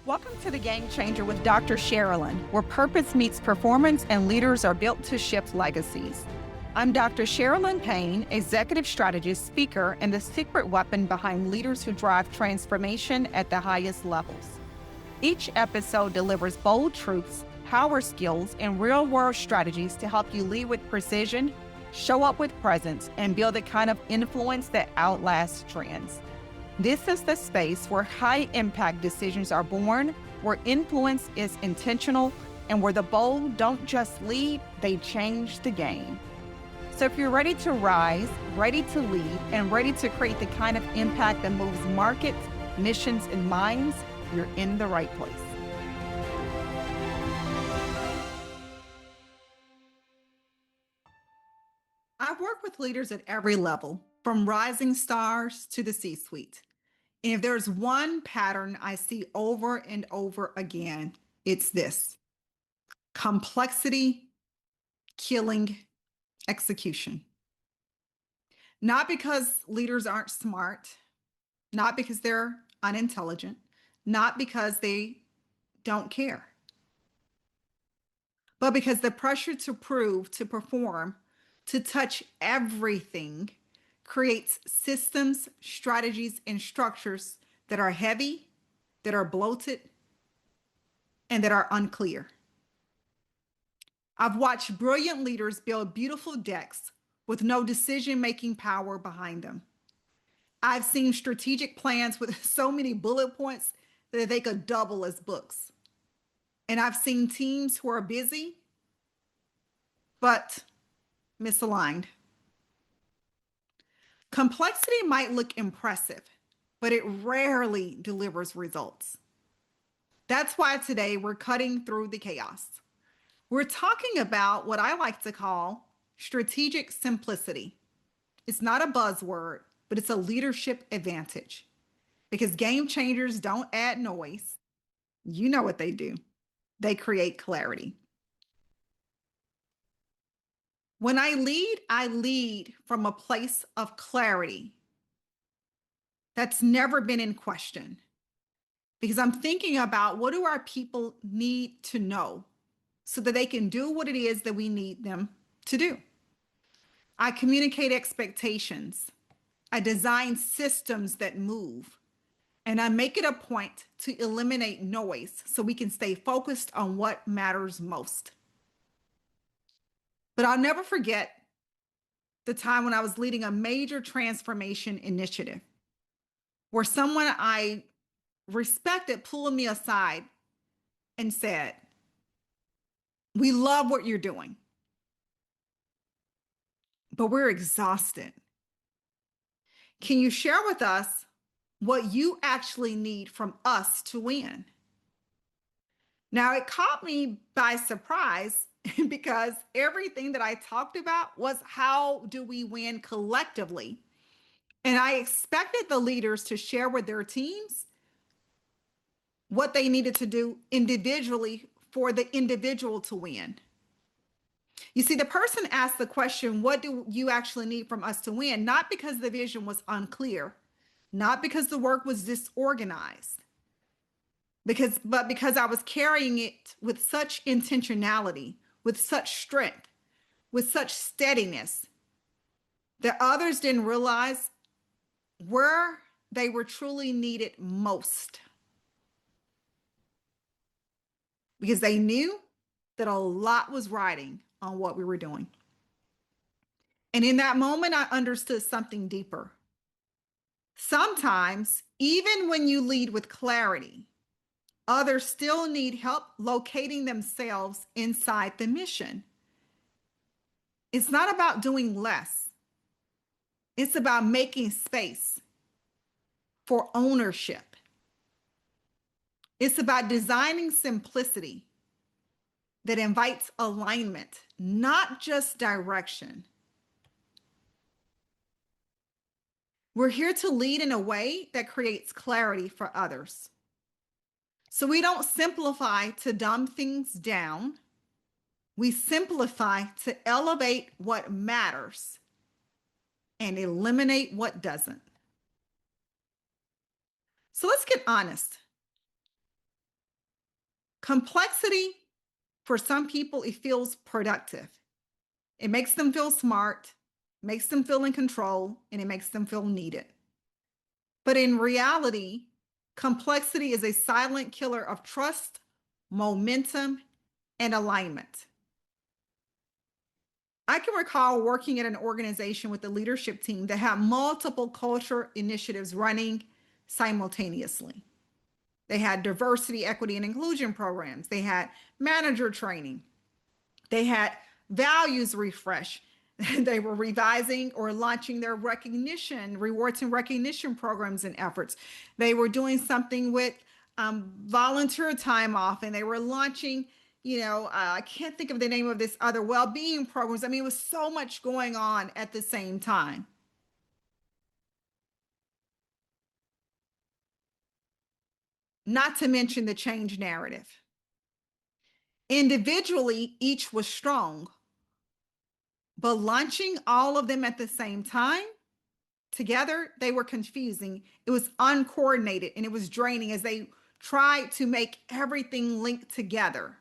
Welcome to the Game Changer with Dr. Sharalyn, where purpose meets performance and leaders are built to shift legacies. I'm Dr. Sharalyn Payne, executive strategist, speaker, and the secret weapon behind leaders who drive transformation at the highest levels. Each episode delivers bold truths, power skills, and real-world strategies to help you lead with precision, show up with presence, and build the kind of influence that outlasts trends. This is the space where high-impact decisions are born, where influence is intentional, and where the bold don't just lead, they change the game. So if you're ready to rise, ready to lead, and ready to create the kind of impact that moves markets, missions, and minds, you're in the right place. I work with leaders at every level, from rising stars to the C-suite. And if there's one pattern I see over and over again, it's this: complexity killing execution. Not because leaders aren't smart, not because they're unintelligent, not because they don't care, but because the pressure to prove, to perform, to touch everything creates systems, strategies, and structures that are heavy, that are bloated, and that are unclear. I've watched brilliant leaders build beautiful decks with no decision-making power behind them. I've seen strategic plans with so many bullet points that they could double as books. And I've seen teams who are busy, but misaligned. Complexity might look impressive, but it rarely delivers results. That's why today we're cutting through the chaos. We're talking about what I like to call strategic simplicity. It's not a buzzword, but it's a leadership advantage, because game changers don't add noise. You know what they do. They create clarity. When I lead from a place of clarity that's never been in question, because I'm thinking about, what do our people need to know so that they can do what it is that we need them to do? I communicate expectations. I design systems that move. And I make it a point to eliminate noise so we can stay focused on what matters most. But I'll never forget the time when I was leading a major transformation initiative where someone I respected pulled me aside and said, "We love what you're doing, but we're exhausted. Can you share with us what you actually need from us to win?" Now, it caught me by surprise because everything that I talked about was, how do we win collectively? And I expected the leaders to share with their teams what they needed to do individually for the individual to win. You see, the person asked the question, what do you actually need from us to win? Not because the vision was unclear, not because the work was disorganized, but because I was carrying it with such intentionality, with such strength, with such steadiness, that others didn't realize where they were truly needed most. Because they knew that a lot was riding on what we were doing. And in that moment, I understood something deeper. Sometimes, even when you lead with clarity, others still need help locating themselves inside the mission. It's not about doing less. It's about making space for ownership. It's about designing simplicity that invites alignment, not just direction. We're here to lead in a way that creates clarity for others. So we don't simplify to dumb things down. We simplify to elevate what matters and eliminate what doesn't. So let's get honest. Complexity, for some people, it feels productive. It makes them feel smart, makes them feel in control, and it makes them feel needed. But in reality, complexity is a silent killer of trust, momentum, and alignment. I can recall working at an organization with a leadership team that had multiple culture initiatives running simultaneously. They had diversity, equity, and inclusion programs. They had manager training. They had values refresh. They were revising or launching their recognition, rewards and recognition programs and efforts. They were doing something with volunteer time off, and they were launching, I can't think of the name of this other well-being programs. I mean, it was so much going on at the same time. Not to mention the change narrative. Individually, each was strong, but launching all of them at the same time together, they were confusing. It was uncoordinated and it was draining as they tried to make everything linked together.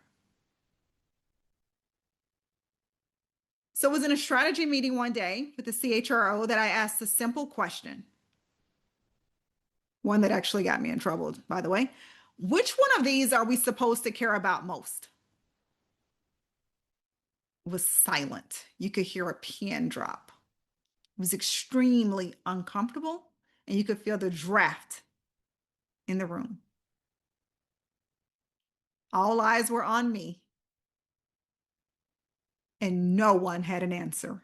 So it was in a strategy meeting one day with the CHRO that I asked a simple question. One that actually got me in trouble, by the way. Which one of these are we supposed to care about most? It was silent. You could hear a pin drop. It was extremely uncomfortable, and you could feel the draft in the room. All eyes were on me, and no one had an answer.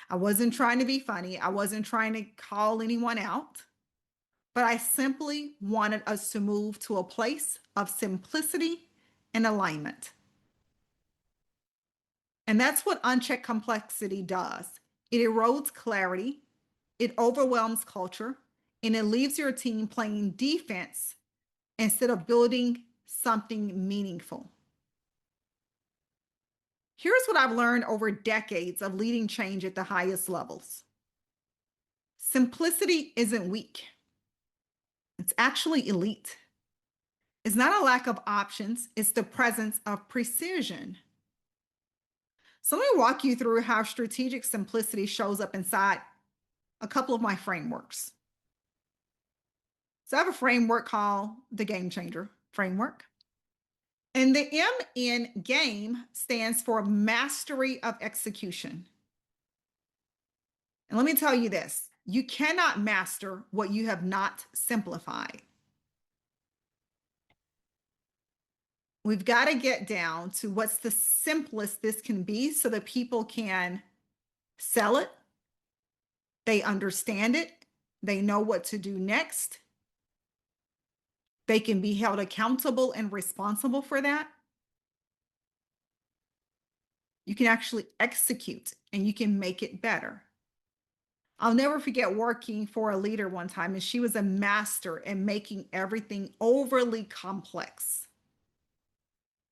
I wasn't trying to be funny. I wasn't trying to call anyone out, but I simply wanted us to move to a place of simplicity and alignment. And that's what unchecked complexity does. It erodes clarity, it overwhelms culture, and it leaves your team playing defense instead of building something meaningful. Here's what I've learned over decades of leading change at the highest levels. Simplicity isn't weak. It's actually elite. It's not a lack of options, it's the presence of precision. So let me walk you through how strategic simplicity shows up inside a couple of my frameworks. So I have a framework called the Game Changer Framework. And the M in game stands for mastery of execution. And let me tell you this, you cannot master what you have not simplified. We've got to get down to what's the simplest this can be so that people can sell it, they understand it, they know what to do next, they can be held accountable and responsible for that. You can actually execute and you can make it better. I'll never forget working for a leader one time, and she was a master in making everything overly complex.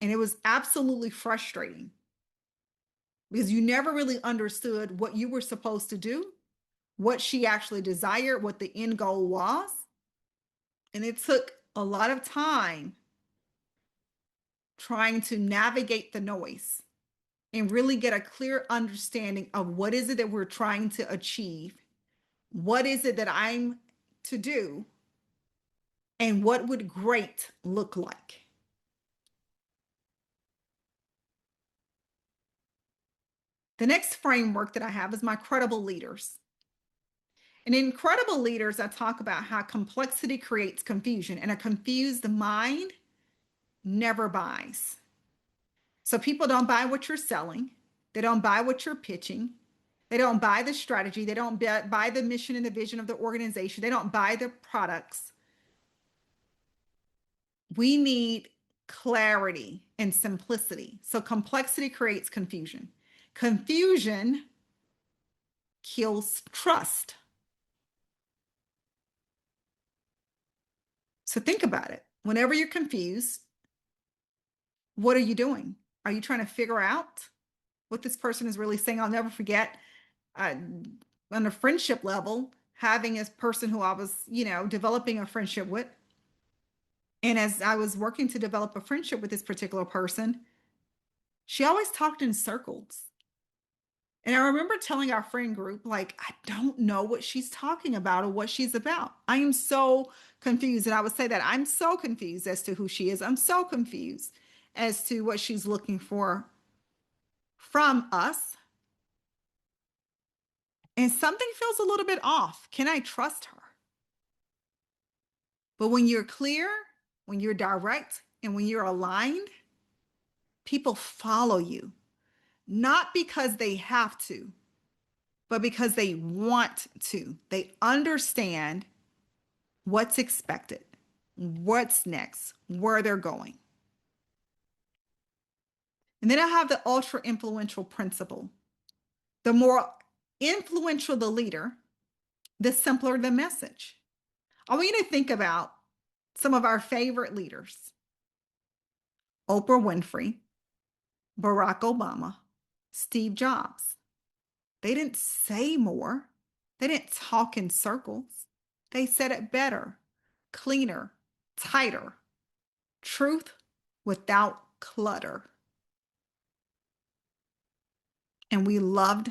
And it was absolutely frustrating because you never really understood what you were supposed to do, what she actually desired, what the end goal was. And it took a lot of time trying to navigate the noise and really get a clear understanding of what is it that we're trying to achieve, what is it that I'm to do, and what would great look like. The next framework that I have is my credible leaders. And in credible leaders, I talk about how complexity creates confusion, and a confused mind never buys. So people don't buy what you're selling. They don't buy what you're pitching. They don't buy the strategy. They don't buy the mission and the vision of the organization. They don't buy the products. We need clarity and simplicity. So complexity creates confusion. Confusion kills trust. So think about it. Whenever you're confused, what are you doing? Are you trying to figure out what this person is really saying? I'll never forget on a friendship level, having a person who I was, developing a friendship with. And as I was working to develop a friendship with this particular person, she always talked in circles. And I remember telling our friend group, like, I don't know what she's talking about or what she's about. I am so confused. And I would say that I'm so confused as to who she is. I'm so confused as to what she's looking for from us. And something feels a little bit off. Can I trust her? But when you're clear, when you're direct, and when you're aligned, people follow you, not because they have to, but because they want to. They understand what's expected, what's next, where they're going. And then I have the ultra influential principle. The more influential the leader, the simpler the message. I want you to think about some of our favorite leaders: Oprah Winfrey, Barack Obama, Steve Jobs. They didn't say more. They didn't talk in circles. They said it better, cleaner, tighter. Truth without clutter. And we loved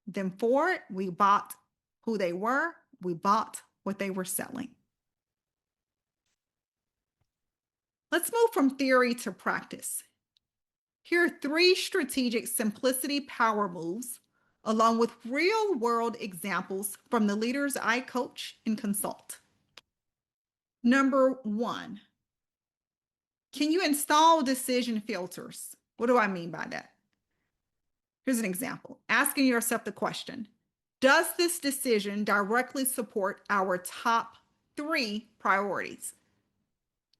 them for it. We bought who they were. We bought what they were selling. Let's move from theory to practice. Here are 3 strategic simplicity power moves, along with real world examples from the leaders I coach and consult. Number 1, can you install decision filters? What do I mean by that? Here's an example. Asking yourself the question, does this decision directly support our top 3 priorities?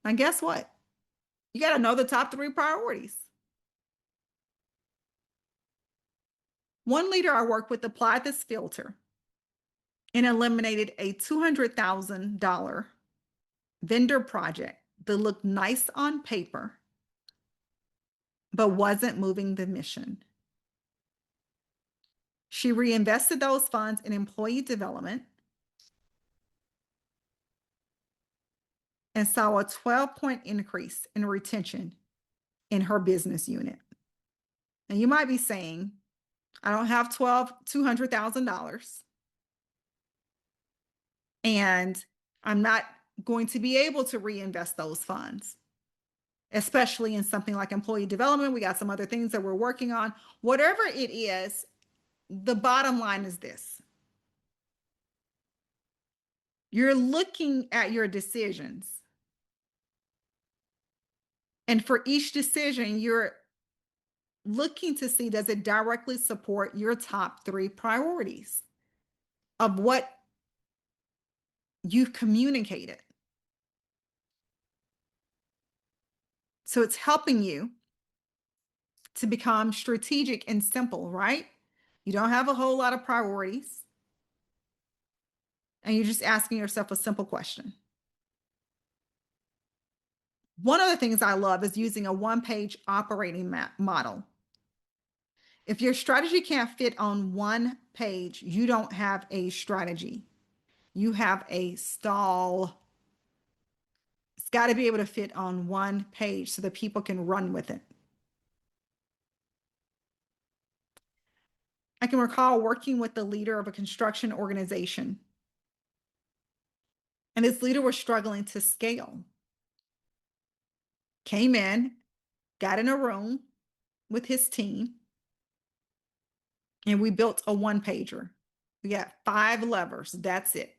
Now, guess what? You got to know the top 3 priorities. One leader I worked with applied this filter and eliminated a $200,000 vendor project that looked nice on paper, but wasn't moving the mission. She reinvested those funds in employee development and saw a 12-point increase in retention in her business unit. And you might be saying, I don't have $200,000 and I'm not going to be able to reinvest those funds, especially in something like employee development. We got some other things that we're working on. Whatever it is, the bottom line is this. You're looking at your decisions. And for each decision, you're looking to see, does it directly support your top 3 priorities of what you've communicated? So it's helping you to become strategic and simple, right? You don't have a whole lot of priorities. And you're just asking yourself a simple question. One of the things I love is using a 1-page operating model. If your strategy can't fit on 1 page, you don't have a strategy. You have a stall. It's got to be able to fit on 1 page so that people can run with it. I can recall working with the leader of a construction organization. And this leader was struggling to scale. Came in, got in a room with his team, and we built a 1-pager. We got 5 levers. That's it.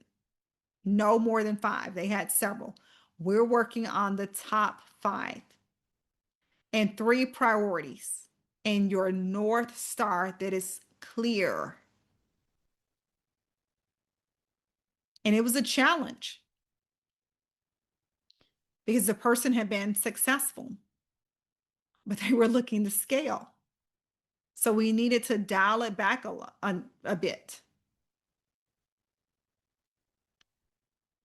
No more than 5. They had several. We're working on the top 5 and 3 priorities and your North Star that is clear. And it was a challenge because the person had been successful, but they were looking to scale. So we needed to dial it back a bit.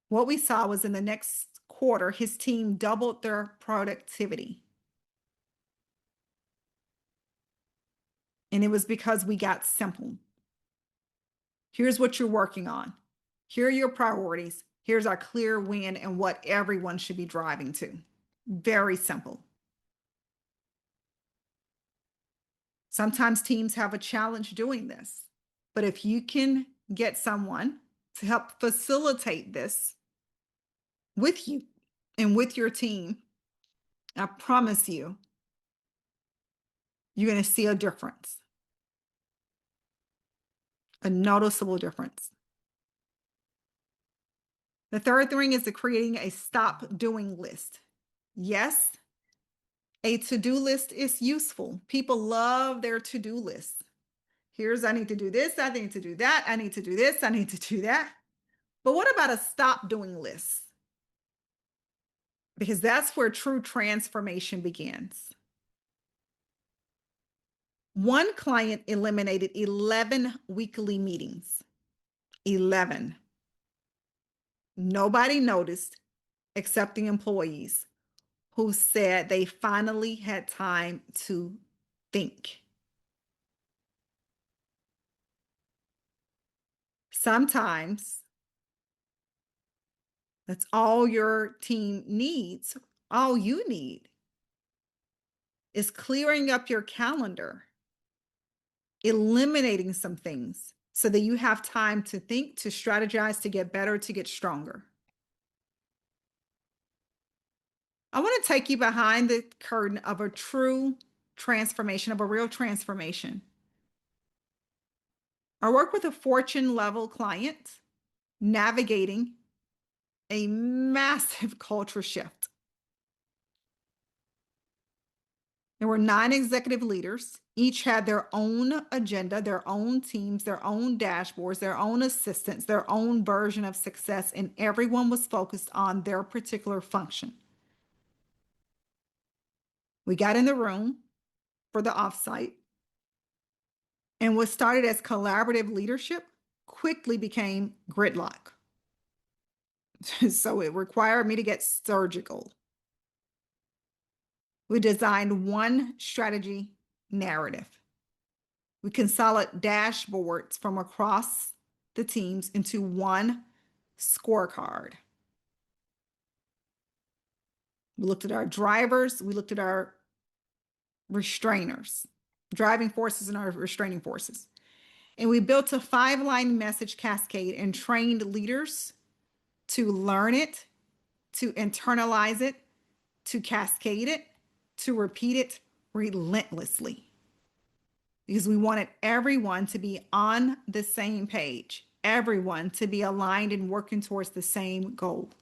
What we saw was in the next quarter, his team doubled their productivity. And it was because we got simple. Here's what you're working on. Here are your priorities. Here's our clear win and what everyone should be driving to. Very simple. Sometimes teams have a challenge doing this, but if you can get someone to help facilitate this with you and with your team, I promise you, you're going to see a difference, a noticeable difference. The third thing is creating a stop doing list. Yes, a to-do list is useful. People love their to-do lists. Here's, I need to do this, I need to do that, I need to do this, I need to do that. But what about a stop doing list? Because that's where true transformation begins. One client eliminated 11 weekly meetings. 11. Nobody noticed except the employees, who said they finally had time to think. Sometimes that's all your team needs. All you need is clearing up your calendar, eliminating some things so that you have time to think, to strategize, to get better, to get stronger. I want to take you behind the curtain of a true transformation, of a real transformation. I work with a Fortune level client navigating a massive culture shift. There were 9 executive leaders. Each had their own agenda, their own teams, their own dashboards, their own assistants, their own version of success, and everyone was focused on their particular function. We got in the room for the offsite, and what started as collaborative leadership quickly became gridlock. So it required me to get surgical. We designed one strategy narrative. We consolidate dashboards from across the teams into one scorecard. We looked at our drivers, we looked at our restrainers, driving forces and our restraining forces. And we built a 5-line message cascade and trained leaders to learn it, to internalize it, to cascade it, to repeat it relentlessly. Because we wanted everyone to be on the same page, everyone to be aligned and working towards the same goals.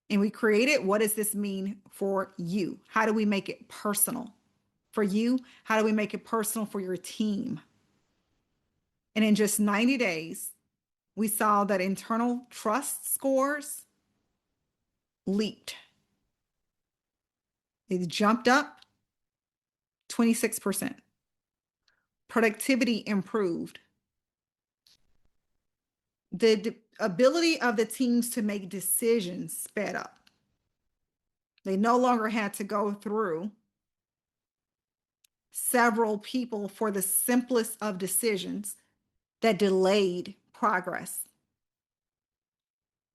And we created, what does this mean for you? How do we make it personal for you? How do we make it personal for your team? And in just 90 days, we saw that internal trust scores leaped. It jumped up 26%. Productivity improved. The ability of the teams to make decisions sped up. They no longer had to go through several people for the simplest of decisions that delayed progress.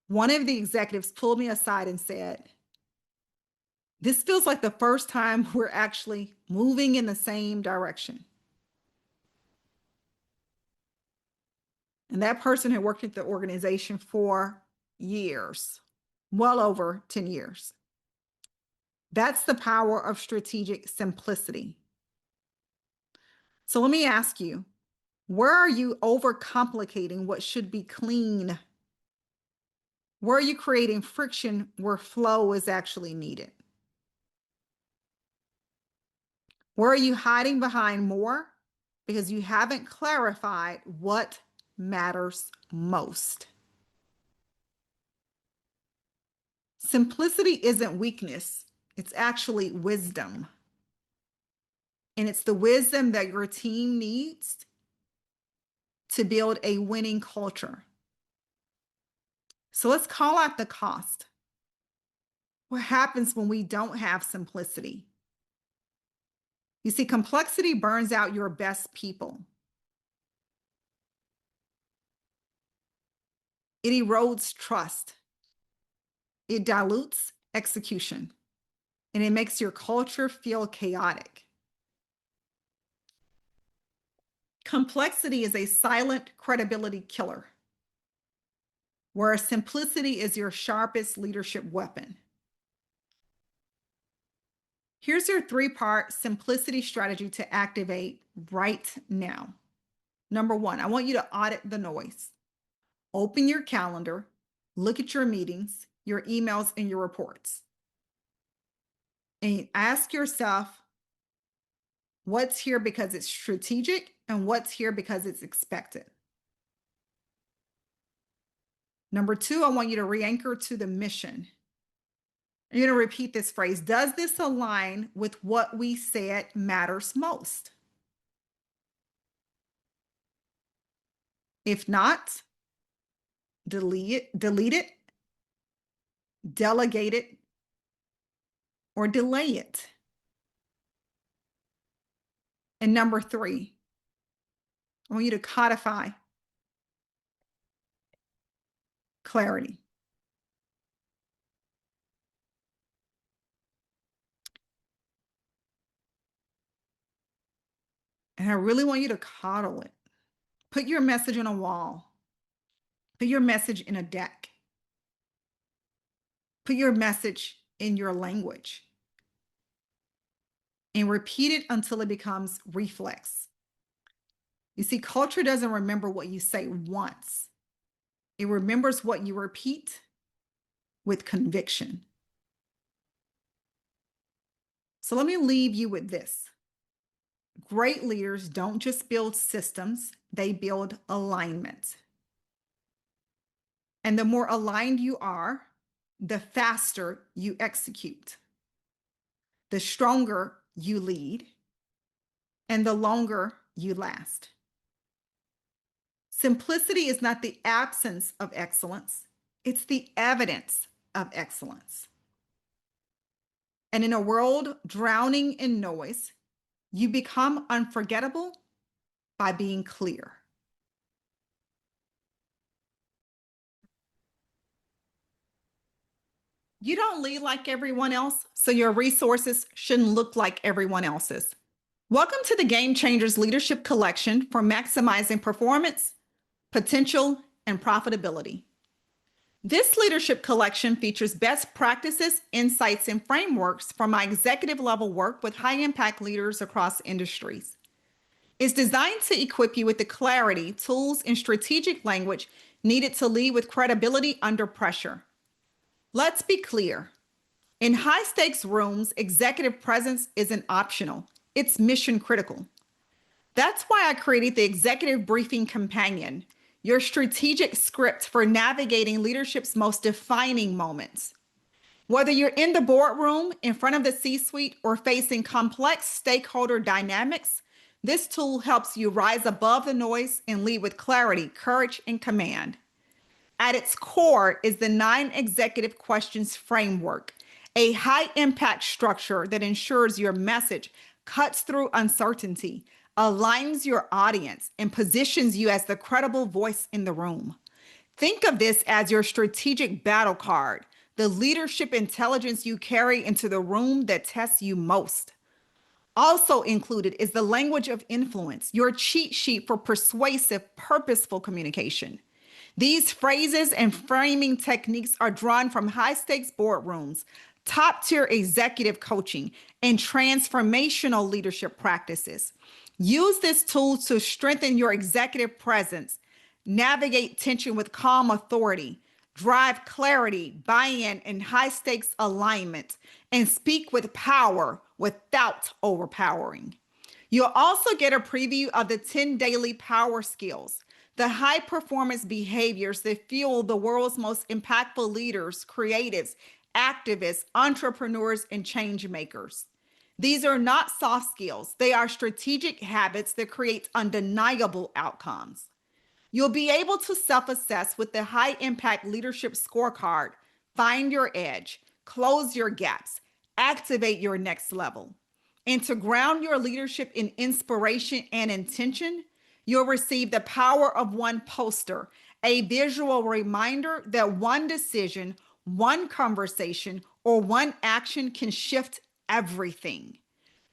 One of the executives pulled me aside and said, "This feels like the first time we're actually moving in the same direction." And that person had worked at the organization for years, well over 10 years. That's the power of strategic simplicity. So let me ask you, where are you overcomplicating what should be clean? Where are you creating friction where flow is actually needed? Where are you hiding behind more because you haven't clarified what matters most? Simplicity isn't weakness, it's actually wisdom. And it's the wisdom that your team needs to build a winning culture. So let's call out the cost. What happens when we don't have simplicity? You see, complexity burns out your best people. It erodes trust. It dilutes execution. And it makes your culture feel chaotic. Complexity is a silent credibility killer, whereas simplicity is your sharpest leadership weapon. Here's your 3-part simplicity strategy to activate right now. Number 1, I want you to audit the noise. Open your calendar, look at your meetings, your emails, and your reports. And ask yourself, what's here because it's strategic and what's here because it's expected? Number 2, I want you to re-anchor to the mission. You're going to repeat this phrase. Does this align with what we said matters most? If not, delete it, delegate it, or delay it. And number 3, I want you to codify clarity. And I really want you to coddle it. Put your message on a wall. Put your message in a deck. Put your message in your language. And repeat it until it becomes reflex. You see, culture doesn't remember what you say once. It remembers what you repeat with conviction. So let me leave you with this. Great leaders don't just build systems, they build alignment. And the more aligned you are, the faster you execute, the stronger you lead, and the longer you last. Simplicity is not the absence of excellence, it's the evidence of excellence. And in a world drowning in noise, you become unforgettable by being clear. You don't lead like everyone else, so your resources shouldn't look like everyone else's. Welcome to the Game Changers Leadership Collection for maximizing performance, potential, and profitability. This leadership collection features best practices, insights, and frameworks from my executive level work with high impact leaders across industries. It's designed to equip you with the clarity, tools, and strategic language needed to lead with credibility under pressure. Let's be clear. In high stakes rooms, executive presence isn't optional. It's mission critical. That's why I created the Executive Briefing Companion, your strategic script for navigating leadership's most defining moments. Whether you're in the boardroom, in front of the C-suite, or facing complex stakeholder dynamics, this tool helps you rise above the noise and lead with clarity, courage, and command. At its core is the 9 executive questions framework, a high-impact structure that ensures your message cuts through uncertainty, aligns your audience, and positions you as the credible voice in the room. Think of this as your strategic battle card, the leadership intelligence you carry into the room that tests you most. Also included is the language of influence, your cheat sheet for persuasive, purposeful communication. These phrases and framing techniques are drawn from high-stakes boardrooms, top-tier executive coaching, and transformational leadership practices. Use this tool to strengthen your executive presence, navigate tension with calm authority, drive clarity, buy-in, and high-stakes alignment, and speak with power without overpowering. You'll also get a preview of the 10 daily power skills, the high-performance behaviors that fuel the world's most impactful leaders, creatives, activists, entrepreneurs, and change makers. These are not soft skills. They are strategic habits that create undeniable outcomes. You'll be able to self-assess with the high-impact leadership scorecard, find your edge, close your gaps, activate your next level. And to ground your leadership in inspiration and intention, you'll receive the Power of One poster, a visual reminder that one decision, one conversation, or one action can shift everything.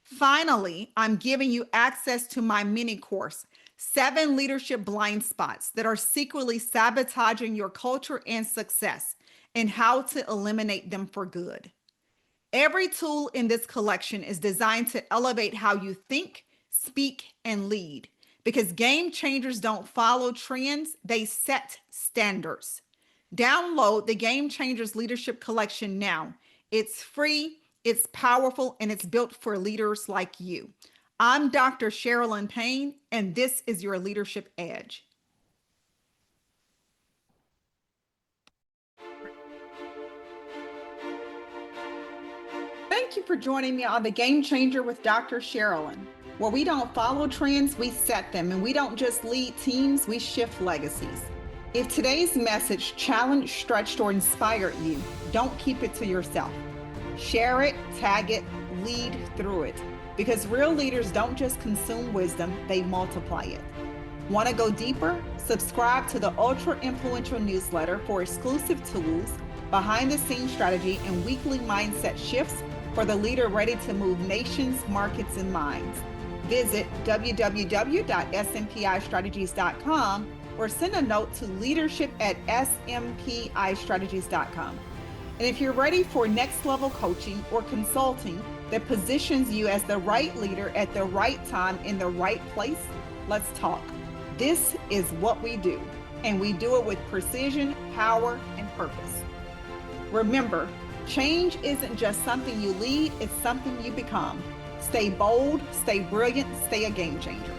Finally, I'm giving you access to my mini course, 7 Leadership Blind Spots that are secretly sabotaging your culture and success, and how to eliminate them for good. Every tool in this collection is designed to elevate how you think, speak, and lead, because game changers don't follow trends, they set standards. Download the Game Changers Leadership Collection now. It's free, it's powerful, and it's built for leaders like you. I'm Dr. Sharalyn Payne, and this is your Leadership Edge. Thank you for joining me on The Game Changer with Dr. Sharalyn, where we don't follow trends, we set them, and we don't just lead teams, we shift legacies. If today's message challenged, stretched, or inspired you, don't keep it to yourself. Share it, tag it, lead through it, because real leaders don't just consume wisdom, they multiply it. Want to go deeper? Subscribe to the Ultra Influential newsletter for exclusive tools, behind-the-scenes strategy, and weekly mindset shifts for the leader ready to move nations, markets, and minds. Visit www.smpistrategies.com or send a note to leadership@smpistrategies.com. And if you're ready for next level coaching or consulting that positions you as the right leader at the right time in the right place, let's talk. This is what we do, and we do it with precision, power, and purpose. Remember, change isn't just something you lead, it's something you become. Stay bold, stay brilliant, stay a game changer.